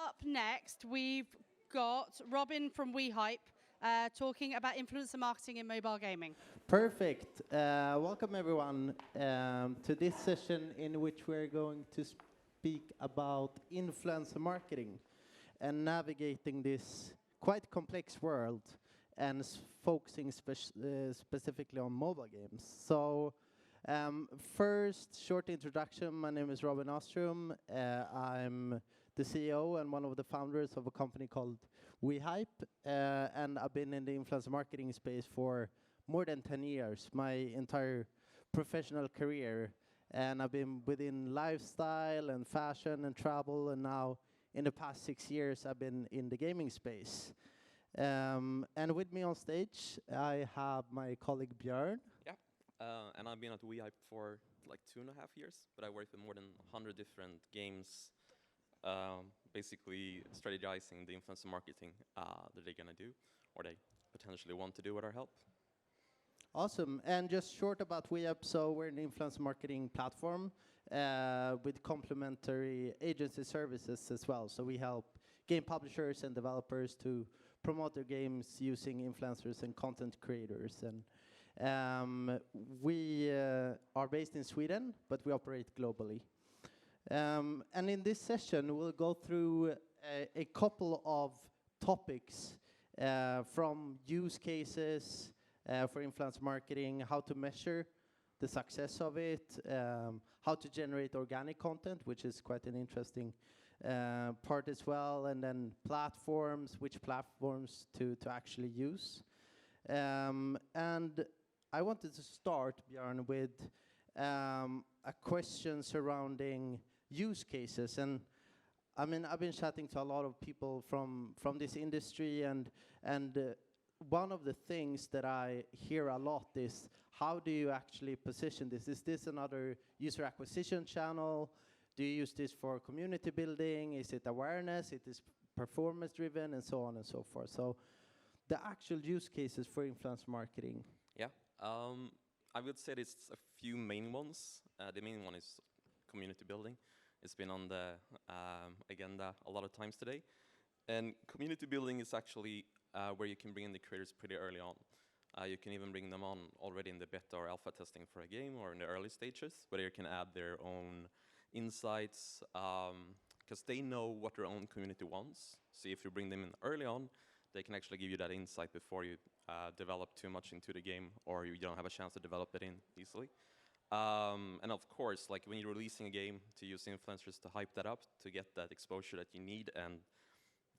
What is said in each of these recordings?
up next, we've got Robin from Wehype talking about influencer marketing in mobile gaming. Perfect. Welcome everyone to this session in which we're going to speak about influencer marketing and navigating this quite complex world and focusing specifically on mobile games. So first, short introduction. My name is Robin Astrom. I'm the CEO and one of the founders of a company called Wehype, and I've been in the influencer marketing space for more than 10 years, my entire professional career. And I've been within lifestyle and fashion and travel, and now in the past 6 years, I've been in the gaming space. And with me on stage, I have my colleague Björn. Yeah, and I've been at Wehype for like 2.5 years, but I worked with more than 100 different games, basically strategizing the influencer marketing that they're gonna do, or they potentially want to do with our help. Awesome. And just short about Wehype, so we're an influencer marketing platform with complementary agency services as well. So we help game publishers and developers to promote their games using influencers and content creators. And we are based in Sweden, but we operate globally. And in this session, we'll go through a couple of topics from use cases for influencer marketing, how to measure the success of it, how to generate organic content, which is quite an interesting part as well, and then platforms, which platforms to actually use. And I wanted to start, Björn, with a question surrounding use cases. And I mean, I've been chatting to a lot of people from this industry, and one of the things that I hear a lot is, how do you actually position this? Is this another user acquisition channel? Do you use this for community building? Is it awareness? It is performance driven, and so on and so forth. So the actual use cases for influencer marketing. Yeah, I would say it's a few main ones. The main one is community building. It's been on the agenda a lot of times today. And community building is actually where you can bring in the creators pretty early on. You can even bring them on already in the beta or alpha testing for a game, or in the early stages, where you can add their own insights, because they know what their own community wants. So if you bring them in early on, they can actually give you that insight before you develop too much into the game, or you don't have a chance to develop it in easily. And of course, like when you're releasing a game, to use influencers to hype that up, to get that exposure that you need, and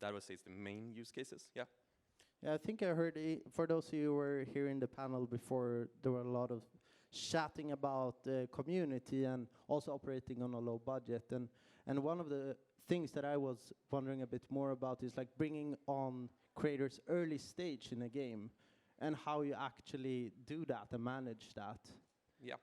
that would say is the main use cases. Yeah. Yeah, I think I heard, for those of you who were here in the panel before, there were a lot of chatting about the community and also operating on a low budget. And one of the things that I was wondering a bit more about is like bringing on creators early stage in a game, and how you actually do that and manage that. Yeah.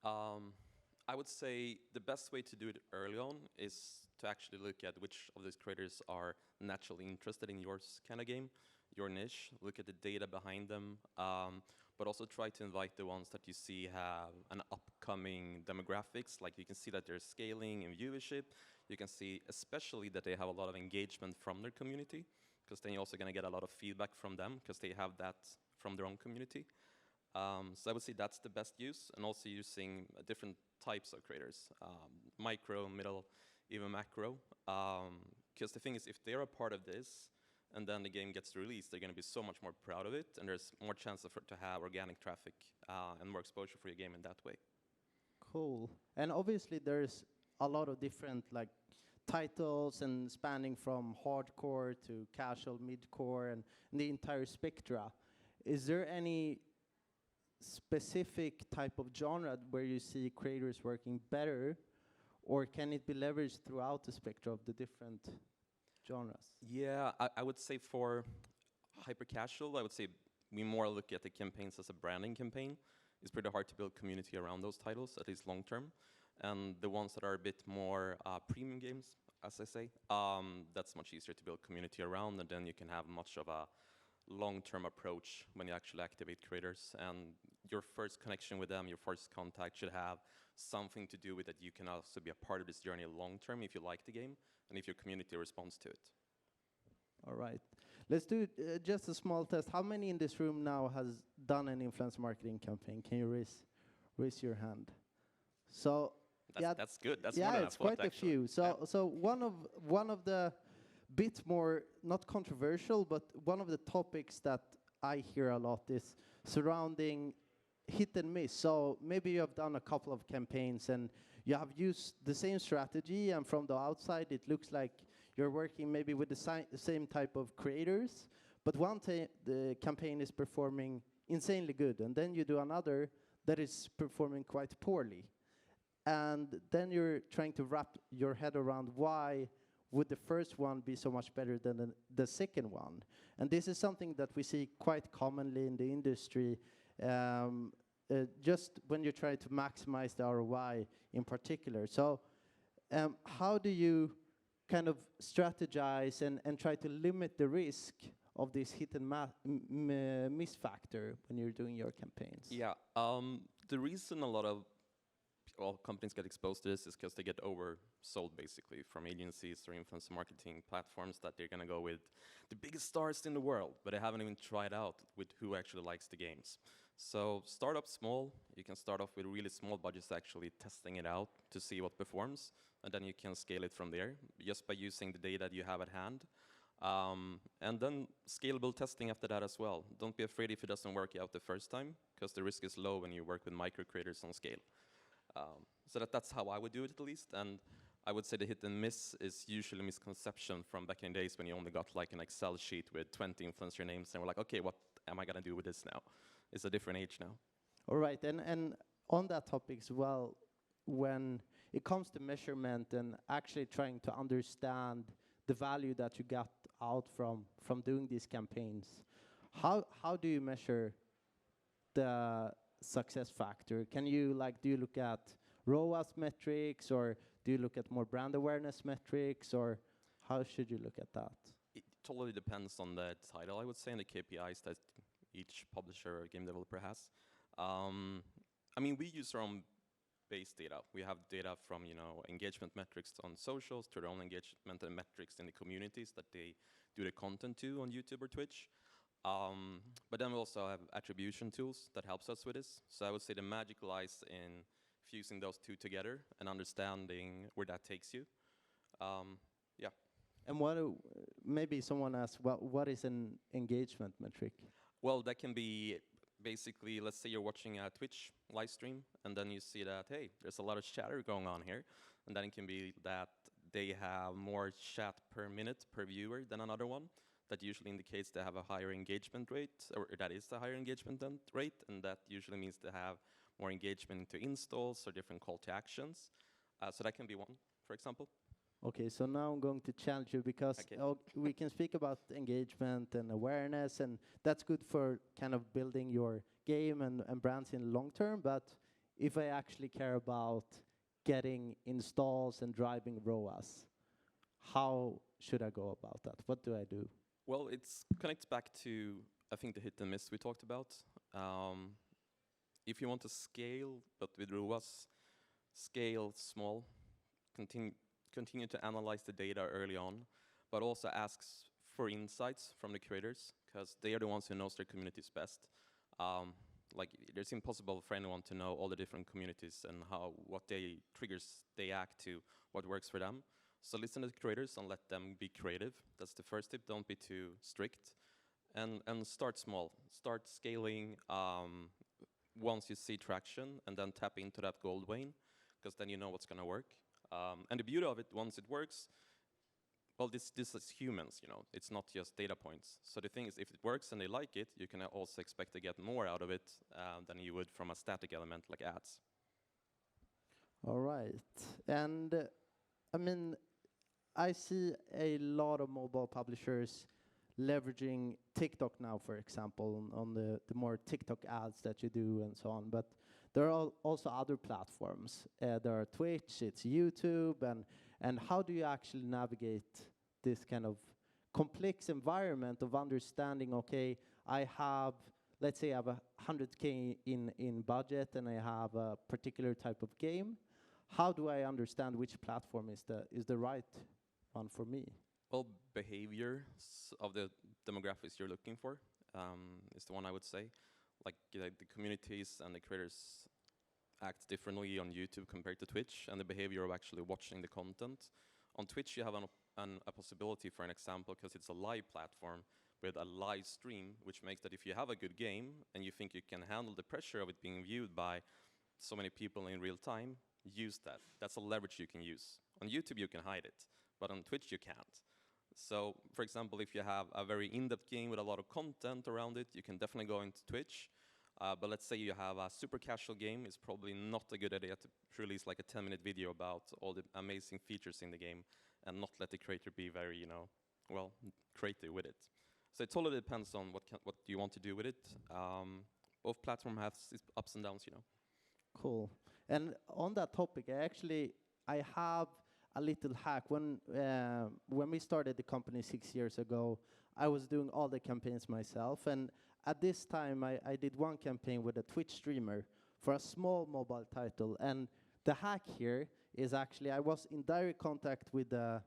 I would say the best way to do it early on is to actually look at which of these creators are naturally interested in your kind of game, your niche, look at the data behind them, but also try to invite the ones that you see have an upcoming demographics. Like you can see that they're scaling in viewership. You can see especially that they have a lot of engagement from their community, because then you're also going to get a lot of feedback from them, because they have that from their own community. So I would say that's the best use, and also using different types of creators, micro, middle, even macro. Because the thing is, if they're a part of this, and then the game gets released, they're going to be so much more proud of it, and there's more chance for it to have organic traffic and more exposure for your game in that way. Cool. And obviously there's a lot of different like titles, and spanning from hardcore to casual, midcore, and the entire spectra. Is there any specific type of genre where you see creators working better, or can it be leveraged throughout the spectrum of the different genres? Yeah, I would say for hyper casual, I would say we more look at the campaigns as a branding campaign. It's pretty hard to build community around those titles, at least long term. And the ones that are a bit more premium games, as I say, that's much easier to build community around, and then you can have much of a long-term approach when you actually activate creators, and your first connection with them, your first contact should have something to do with that you can also be a part of this journey long term if you like the game and if your community responds to it. All right. Let's do just a small test. How many in this room now has done an influencer marketing campaign? Can you raise your hand? So that's good. That's more than it's quite a few. So one of the bit more not controversial, but one of the topics that I hear a lot is surrounding hit and miss. So maybe you have done a couple of campaigns and you have used the same strategy, and from the outside it looks like you're working maybe with the same type of creators, but the campaign is performing insanely good, and then you do another that is performing quite poorly. And then you're trying to wrap your head around why would the first one be so much better than the second one. And this is something that we see quite commonly in the industry, just when you try to maximize the ROI in particular. So how do you kind of strategize and try to limit the risk of this hit and miss factor when you're doing your campaigns? Yeah, the reason a lot of companies get exposed to this is because they get oversold basically from agencies or influencer marketing platforms that they're gonna go with the biggest stars in the world, but they haven't even tried out with who actually likes the games. So start up small. You can start off with really small budgets, actually testing it out to see what performs, and then you can scale it from there just by using the data that you have at hand. And then scalable testing after that as well. Don't be afraid if it doesn't work out the first time, because the risk is low when you work with micro creators on scale. So that's how I would do it at least. And I would say the hit and miss is usually a misconception from back in the days when you only got like an Excel sheet with 20 influencer names and we're like, okay, what am I gonna do with this now? It's a different age now. All right, and on that topic as well, when it comes to measurement and actually trying to understand the value that you got out from doing these campaigns, how do you measure the success factor? Can you do you look at ROAS metrics, or do you look at more brand awareness metrics, or how should you look at that? It totally depends on the title, I would say, and the KPIs that each publisher or game developer has. I mean, we use our own base data. We have data from, engagement metrics on socials to their own engagement and metrics in the communities that they do the content to on YouTube or Twitch. But then we also have attribution tools that helps us with this. So I would say the magic lies in fusing those two together and understanding where that takes you. Yeah. And maybe someone asks, what is an engagement metric? Well, that can be basically, let's say you're watching a Twitch live stream, and then you see that, hey, there's a lot of chatter going on here. And then it can be that they have more chat per minute per viewer than another one. That usually indicates they have a higher engagement rate, or that is a higher engagement rate, and that usually means they have more engagement into installs or different call to actions. So that can be one, for example. Okay, so now I'm going to challenge you, because we can speak about engagement and awareness, and that's good for kind of building your game and brands in the long term. But if I actually care about getting installs and driving ROAS, how should I go about that? What do I do? Well, it connects back to, I think, the hit and miss we talked about. If you want to scale, but with ROAS, scale small, continue to analyze the data early on, but also asks for insights from the creators, because they are the ones who knows their communities best. It's impossible for anyone to know all the different communities and what triggers they act to, what works for them. So listen to the creators and let them be creative. That's the first tip. Don't be too strict, and start small. Start scaling once you see traction, and then tap into that gold vein, because then you know what's gonna work. And the beauty of it, once it works, well, this is humans, it's not just data points. So the thing is, if it works and they like it, you can also expect to get more out of it than you would from a static element like ads. All right, and I mean, I see a lot of mobile publishers leveraging TikTok now, for example, on the more TikTok ads that you do and so on. But there are also other platforms. There are Twitch, it's YouTube, and how do you actually navigate this kind of complex environment of understanding, okay, I have let's say I have 100K in budget and I have a particular type of game. How do I understand which platform is the right one for me? Well, behaviors of the demographics you're looking for is the one I would say. Like the communities and the creators act differently on YouTube compared to Twitch, and the behavior of actually watching the content. On Twitch, you have a possibility, for an example, because it's a live platform with a live stream, which makes that if you have a good game and you think you can handle the pressure of it being viewed by so many people in real time, use that. That's a leverage you can use. On YouTube, you can hide it, but on Twitch, you can't. So, for example, if you have a very in-depth game with a lot of content around it, you can definitely go into Twitch. But let's say you have a super casual game, it's probably not a good idea to release like a 10-minute video about all the amazing features in the game and not let the creator be very, creative with it. So it totally depends on what you want to do with it. Both platforms have its ups and downs, Cool. And on that topic, I have a little hack. When we started the company 6 years ago, I was doing all the campaigns myself, and at this time I did one campaign with a Twitch streamer for a small mobile title. And the hack here is actually I was in direct contact with the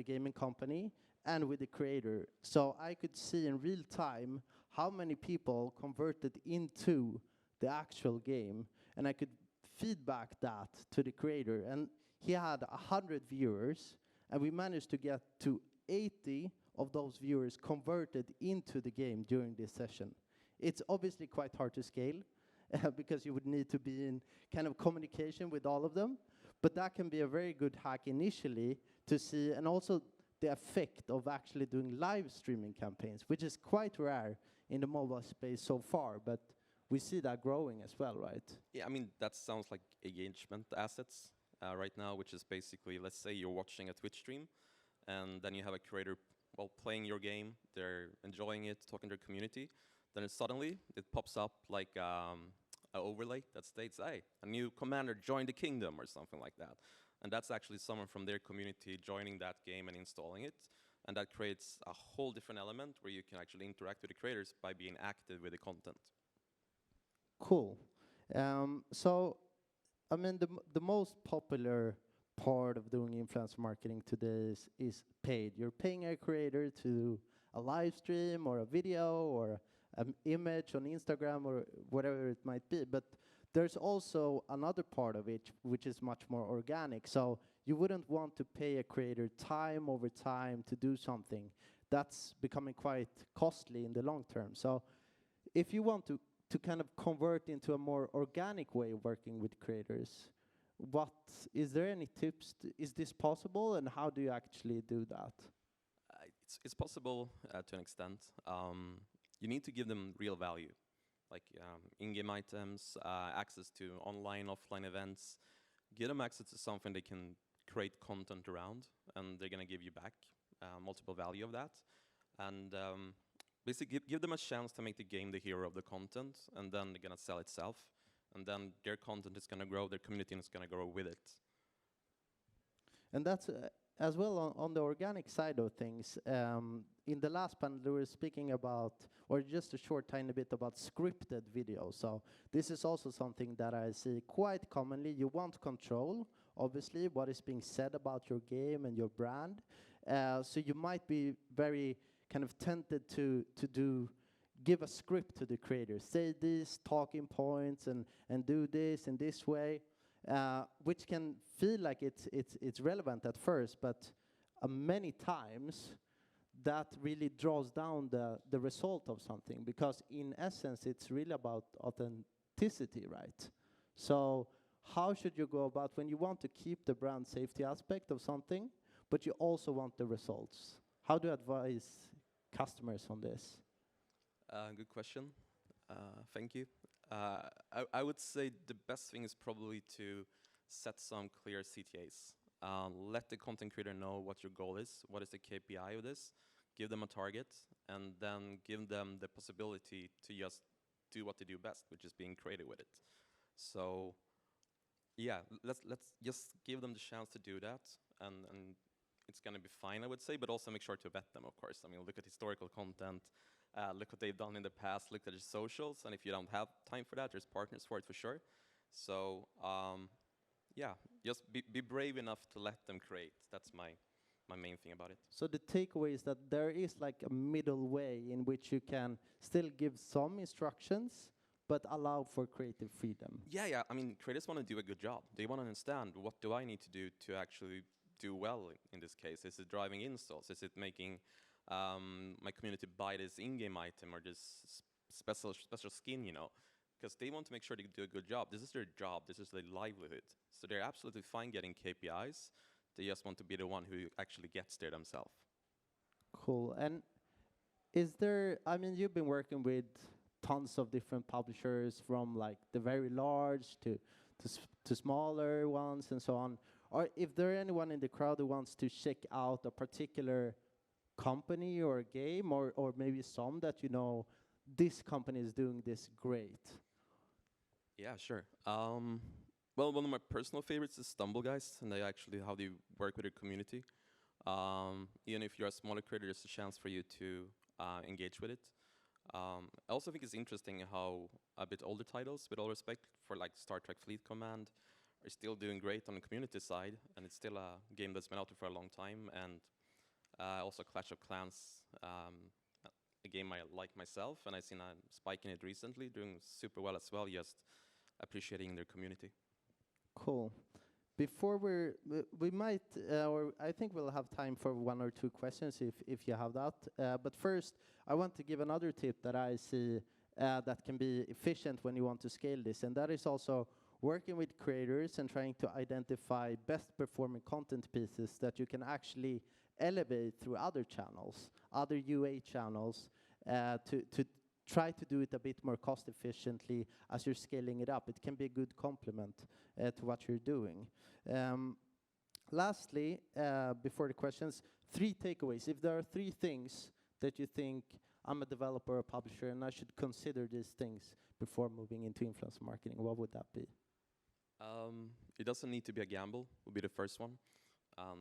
gaming company and with the creator, so I could see in real time how many people converted into the actual game, and I could feedback that to the creator. And he had 100 viewers, and we managed to get to 80 of those viewers converted into the game during this session. It's obviously quite hard to scale because you would need to be in kind of communication with all of them, but that can be a very good hack initially to see, and also the effect of actually doing live streaming campaigns, which is quite rare in the mobile space so far, but we see that growing as well, right? Yeah, I mean, that sounds like engagement assets right now, which is basically, let's say you're watching a Twitch stream, and then you have a creator playing your game, they're enjoying it, talking to their community, then suddenly it pops up like an overlay that states, hey, a new commander joined the kingdom or something like that. And that's actually someone from their community joining that game and installing it. And that creates a whole different element where you can actually interact with the creators by being active with the content. Cool. So, I mean, the most popular part of doing influencer marketing today is paid. You're paying a creator to do a live stream or a video or an image on Instagram or whatever it might be. But there's also another part of it which is much more organic. So you wouldn't want to pay a creator time over time to do something. That's becoming quite costly in the long term. So if you want to kind of convert into a more organic way of working with creators, is there any tips? Is this possible, and how do you actually do that? It's possible to an extent. You need to give them real value, like in-game items, access to online, offline events. Give them access to something they can create content around, and they're going to give you back multiple value of that. And basically give them a chance to make the game the hero of the content, and then they're going to sell itself. And then their content is going to grow, their community is going to grow with it. And that's as well on the organic side of things. In the last panel, we were speaking about, or just a short tiny bit about scripted videos. So this is also something that I see quite commonly. You want control, obviously, what is being said about your game and your brand. So you might be very kind of tempted to give a script to the creator, say these talking points and do this in this way, which can feel like it's relevant at first, but many times that really draws down the result of something, because in essence it's really about authenticity, right? So how should you go about when you want to keep the brand safety aspect of something, but you also want the results? How do you advise customers on this? Good question. Thank you. I would say the best thing is probably to set some clear CTAs. Let the content creator know what your goal is, what is the KPI of this, give them a target, and then give them the possibility to just do what they do best, which is being creative with it. So yeah, let's just give them the chance to do that, and it's going to be fine, I would say, but also make sure to vet them, of course. I mean, look at historical content, look what they've done in the past, look at their socials, and if you don't have time for that, there's partners for it for sure. So yeah, just be brave enough to let them create. That's my main thing about it. So the takeaway is that there is like a middle way in which you can still give some instructions, but allow for creative freedom. Yeah. I mean, creators want to do a good job. They want to understand, what do I need to do to actually do well in this case? Is it driving installs? Is it making my community buy this in-game item or this special skin, Because they want to make sure they do a good job. This is their job. This is their livelihood. So they're absolutely fine getting KPIs. They just want to be the one who actually gets there themselves. Cool. And is there, I mean, you've been working with tons of different publishers, from like the very large to smaller ones and so on. Or if there anyone in the crowd who wants to check out a particular company or a game, or maybe some that this company is doing this great. Yeah, sure. Well, one of my personal favorites is Stumble Guys, and how they work with their community. Even if you're a smaller creator, there's a chance for you to engage with it. I also think it's interesting how a bit older titles, with all respect, for like Star Trek Fleet Command, are still doing great on the community side, and it's still a game that's been out there for a long time. And also Clash of Clans, a game I like myself, and I've seen a spike in it recently, doing super well as well, just appreciating their community. Cool. Before we might, or I think we'll have time for one or two questions if you have that. But first, I want to give another tip that I see that can be efficient when you want to scale this, and that is also working with creators and trying to identify best performing content pieces that you can actually elevate through other channels, other UA channels, to try to do it a bit more cost efficiently as you're scaling it up. It can be a good complement to what you're doing. Lastly, before the questions, 3 takeaways. If there are 3 things that you think, I'm a developer or publisher and I should consider these things before moving into influencer marketing, what would that be? It doesn't need to be a gamble, would be the first one.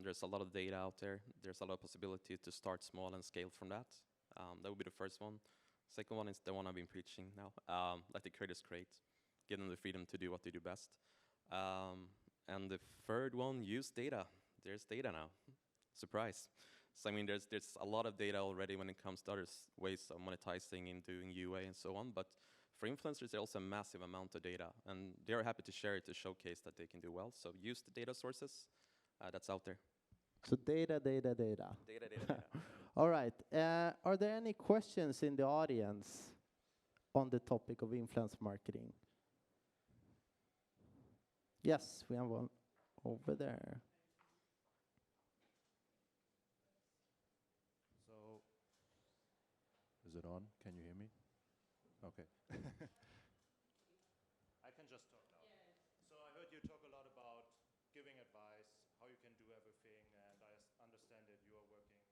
There's a lot of data out there. There's a lot of possibility to start small and scale from that. That would be the first one. Second one is the one I've been preaching now. Let the creators create. Give them the freedom to do what they do best. And the third one, use data. There's data now. Surprise. So I mean, there's a lot of data already when it comes to other ways of monetizing and doing UA and so on. But for influencers, there's also a massive amount of data, and they're happy to share it to showcase that they can do well. So use the data sources that's out there. So data. Data. All right. Are there any questions in the audience on the topic of influence marketing? Yes, we have one over there. So, is it on? Can you hear me? Okay. I can just talk now. So I heard you talk a lot about giving advice, how you can do everything, and I understand that you are working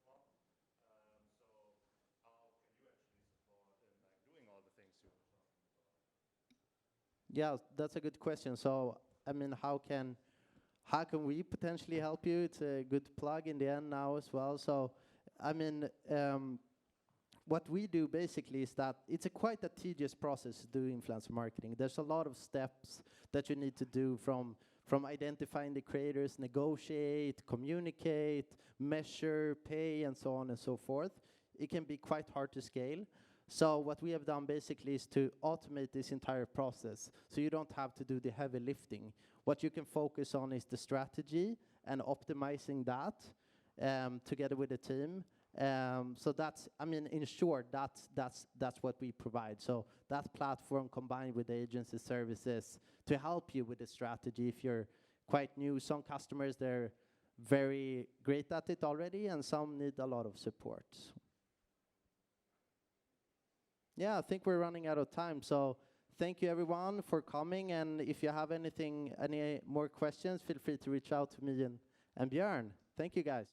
as an influencer platform. So how can you actually support in like doing all the things you were talking about? Yeah, that's a good question. So, I mean, how can we potentially help you? It's a good plug in the end now as well. So, I mean, what we do basically is that it's quite a tedious process to do influencer marketing. There's a lot of steps that you need to do, from identifying the creators, negotiate, communicate, measure, pay, and so on and so forth. It can be quite hard to scale. So what we have done basically is to automate this entire process, so you don't have to do the heavy lifting. What you can focus on is the strategy and optimizing that together with the team. So that's, I mean, in short, that's what we provide. So that platform combined with the agency services to help you with the strategy if you're quite new. Some customers, they're very great at it already, and some need a lot of support. Yeah, I think we're running out of time. So thank you everyone for coming. And if you have any more questions, feel free to reach out to me and Björn. Thank you guys.